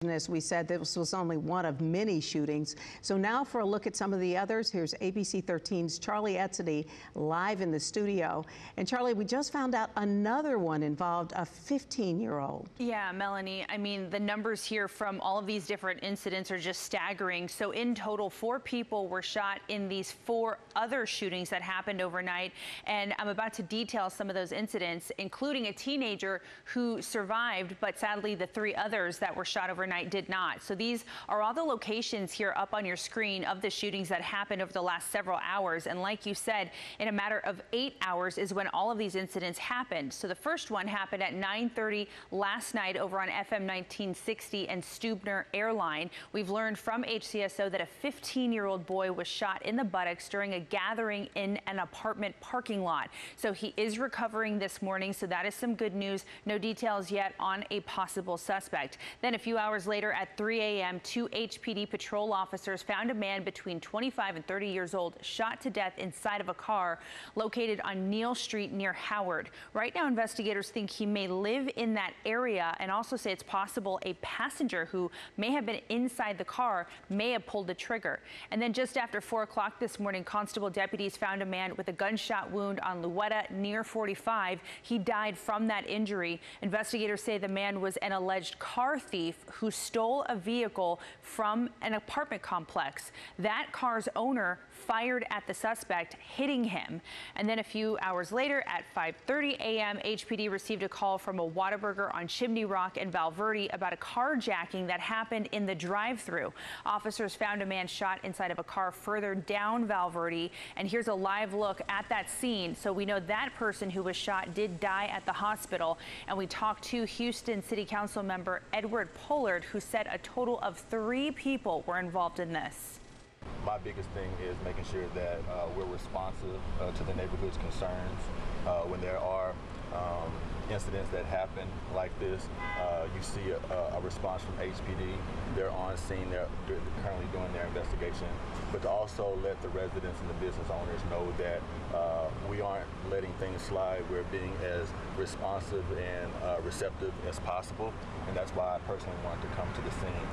As we said, this was only one of many shootings. So now for a look at some of the others, here's ABC 13's Charlie Etzedy live in the studio. And Charlie, we just found out another one involved a 15-year-old. Yeah, Melanie, I mean, the numbers here from all of these different incidents are just staggering. So in total, 4 people were shot in these 4 other shootings that happened overnight. And I'm about to detail some of those incidents, including a teenager who survived, but sadly the 3 others that were shot overnight did not. So these are all the locations here up on your screen of the shootings that happened over the last several hours. And like you said, in a matter of 8 hours is when all of these incidents happened. So the first one happened at 9:30 last night over on FM 1960 and Stubner Airline. We've learned from HCSO that a 15-year-old boy was shot in the buttocks during a gathering in an apartment parking lot. So he is recovering this morning, so that is some good news. No details yet on a possible suspect. Then a few hours later at 3 a.m., 2 HPD patrol officers found a man between 25 and 30 years old shot to death inside of a car located on Neal Street near Howard. Right now, investigators think he may live in that area and also say it's possible a passenger who may have been inside the car may have pulled the trigger. And then just after 4 o'clock this morning, constable deputies found a man with a gunshot wound on Luetta near 45. He died from that injury. Investigators say the man was an alleged car thief who stole a vehicle from an apartment complex. That car's owner fired at the suspect, hitting him. And then a few hours later at 5:30 a.m., HPD received a call from a Whataburger on Chimney Rock and Valverde about a carjacking that happened in the drive-thru. Officers found a man shot inside of a car further down Valverde, and here's a live look at that scene. So we know that person who was shot did die at the hospital, and we talked to Houston City Council member Edward Pollard, who said a total of 3 people were involved in this. My biggest thing is making sure that we're responsive to the neighborhood's concerns. When there are incidents that happen like this, you see a response from HPD. They're on scene, they're currently doing their investigation, but to also let the residents and the business owners know that we aren't letting things slide. We're being as responsive and receptive as possible, and that's why I personally wanted to come to the scene.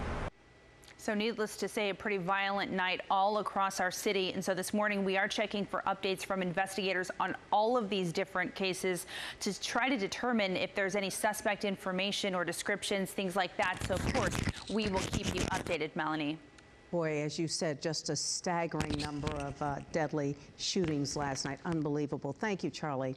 So needless to say, a pretty violent night all across our city. And so this morning we are checking for updates from investigators on all of these different cases to try to determine if there's any suspect information or descriptions, things like that. So of course, we will keep you updated, Melanie. Boy, as you said, just a staggering number of deadly shootings last night. Unbelievable. Thank you, Charlie.